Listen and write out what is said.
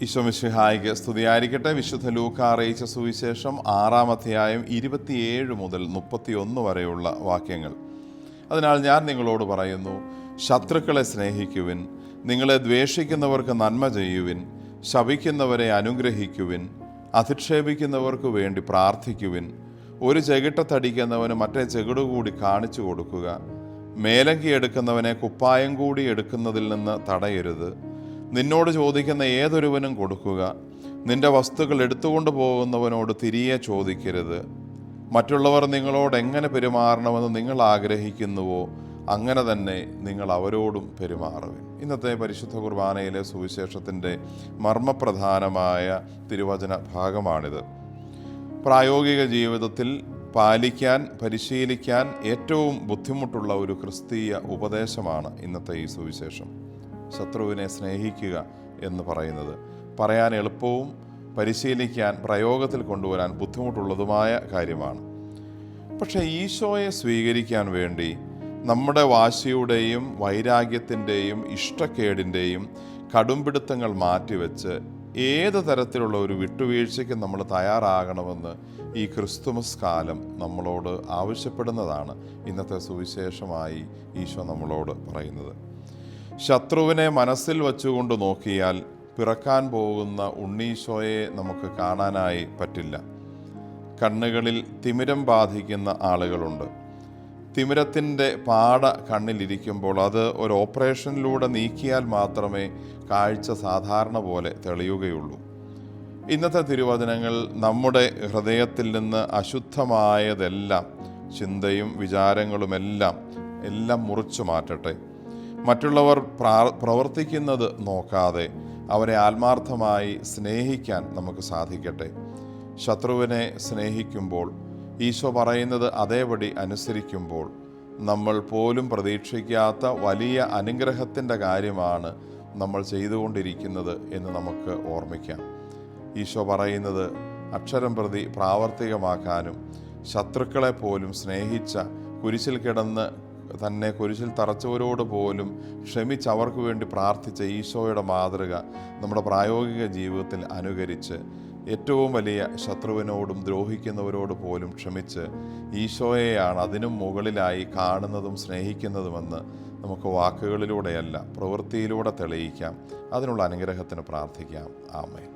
ഈശോ മിശിഹായ്ക്ക് സ്തുതിയായിരിക്കട്ടെ. വിശുദ്ധ ലൂക്ക അറിയിച്ച സുവിശേഷം 6-ാം അധ്യായം 27 മുതൽ 31 വരെയുള്ള വാക്യങ്ങൾ. അതിനാൽ ഞാൻ നിങ്ങളോട് പറയുന്നു, ശത്രുക്കളെ സ്നേഹിക്കുവിൻ, നിങ്ങളെ ദ്വേഷിക്കുന്നവർക്ക് നന്മ ചെയ്യുവിൻ, ശപിക്കുന്നവരെ അനുഗ്രഹിക്കുവിൻ, അധിക്ഷേപിക്കുന്നവർക്ക് വേണ്ടി പ്രാർത്ഥിക്കുവിൻ. ഒരു ചെകിട്ടത്തടിക്കുന്നവന് മറ്റേ ചെകിടുകൂടി കാണിച്ചു കൊടുക്കുക. മേലങ്കി എടുക്കുന്നവനെ കുപ്പായം കൂടി എടുക്കുന്നതിൽ നിന്ന് തടയരുത്. നിന്നോട് ചോദിക്കുന്ന ഏതൊരുവനും കൊടുക്കുക. നിന്റെ വസ്തുക്കൾ എടുത്തുകൊണ്ട് പോകുന്നവനോട് തിരികെ ചോദിക്കരുത്. മറ്റുള്ളവർ നിങ്ങളോട് എങ്ങനെ പെരുമാറണമെന്ന് നിങ്ങൾ ആഗ്രഹിക്കുന്നുവോ അങ്ങനെ തന്നെ നിങ്ങൾ അവരോടും പെരുമാറുവിൻ. ഇന്നത്തെ പരിശുദ്ധ കുർബാനയിലെ സുവിശേഷത്തിൻ്റെ മർമ്മപ്രധാനമായ തിരുവചന ഭാഗമാണിത്. പ്രായോഗിക ജീവിതത്തിൽ പാലിക്കാൻ, പരിശീലിക്കാൻ ഏറ്റവും ബുദ്ധിമുട്ടുള്ള ഒരു ക്രിസ്തീയ ഉപദേശമാണ് ഇന്നത്തെ ഈ സുവിശേഷം. ശത്രുവിനെ സ്നേഹിക്കുക എന്ന് പറയുന്നത് പറയാൻ എളുപ്പവും പരിശീലിക്കാൻ, പ്രയോഗത്തിൽ കൊണ്ടുവരാൻ ബുദ്ധിമുട്ടുള്ളതുമായ കാര്യമാണ്. പക്ഷേ ഈശോയെ സ്വീകരിക്കാൻ വേണ്ടി നമ്മുടെ വാശിയുടെയും വൈരാഗ്യത്തിൻ്റെയും ഇഷ്ടക്കേടിൻ്റെയും കടുംപിടുത്തങ്ങൾ മാറ്റിവെച്ച് ഏത് തരത്തിലുള്ള ഒരു വിട്ടുവീഴ്ചയ്ക്ക് നമ്മൾ തയ്യാറാകണമെന്ന് ഈ ക്രിസ്തുമസ് കാലം നമ്മളോട് ആവശ്യപ്പെടുന്നതാണ് ഇന്നത്തെ സുവിശേഷമായി ഈശോ നമ്മളോട് പറയുന്നത്. ശത്രുവിനെ മനസ്സിൽ വച്ചുകൊണ്ട് നോക്കിയാൽ പിറക്കാൻ പോകുന്ന ഉണ്ണീശോയെ നമുക്ക് കാണാനായി പറ്റില്ല. കണ്ണുകളിൽ തിമിരം ബാധിക്കുന്ന ആളുകളുണ്ട്. തിമിരത്തിൻ്റെ പാട കണ്ണിലിരിക്കുമ്പോൾ അത് ഒരു ഓപ്പറേഷനിലൂടെ നീക്കിയാൽ മാത്രമേ കാഴ്ച സാധാരണ പോലെ തെളിയുകയുള്ളൂ. ഇന്നത്തെ തിരുവചനങ്ങൾ നമ്മുടെ ഹൃദയത്തിൽ നിന്ന് അശുദ്ധമായതെല്ലാം, ചിന്തയും വിചാരങ്ങളുമെല്ലാം മുറിച്ചു മാറ്റട്ടെ. മറ്റുള്ളവർ പ്രവർത്തിക്കുന്നത് നോക്കാതെ അവരെ ആത്മാർത്ഥമായി സ്നേഹിക്കാൻ നമുക്ക് സാധിക്കട്ടെ. ശത്രുവിനെ സ്നേഹിക്കുമ്പോൾ, ഈശോ പറയുന്നത് അതേപടി അനുസരിക്കുമ്പോൾ നമ്മൾ പോലും പ്രതീക്ഷിക്കാത്ത വലിയ അനുഗ്രഹത്തിൻ്റെ കാര്യമാണ് നമ്മൾ ചെയ്തുകൊണ്ടിരിക്കുന്നത് എന്ന് നമുക്ക് ഓർമ്മിക്കാം. ഈശോ പറയുന്നത് അക്ഷരം പ്രതി പ്രാവർത്തികമാക്കാനും ശത്രുക്കളെ പോലും സ്നേഹിച്ച, കുരിശിൽ കിടന്ന് തന്നെ കുരിശിൽ തറച്ചവരോട് പോലും ക്ഷമിച്ച് അവർക്ക് വേണ്ടി പ്രാർത്ഥിച്ച ഈശോയുടെ മാതൃക നമ്മുടെ പ്രായോഗിക ജീവിതത്തിൽ അനുകരിച്ച് ഏറ്റവും വലിയ ശത്രുവിനോടും ദ്രോഹിക്കുന്നവരോട് പോലും ക്ഷമിച്ച് ഈശോയെയാണ് അതിനും മുകളിലായി കാണുന്നതും സ്നേഹിക്കുന്നതുമെന്ന് നമുക്ക് വാക്കുകളിലൂടെയല്ല പ്രവൃത്തിയിലൂടെ തെളിയിക്കാം. അതിനുള്ള അനുഗ്രഹത്തിന് പ്രാർത്ഥിക്കാം. ആമേൻ.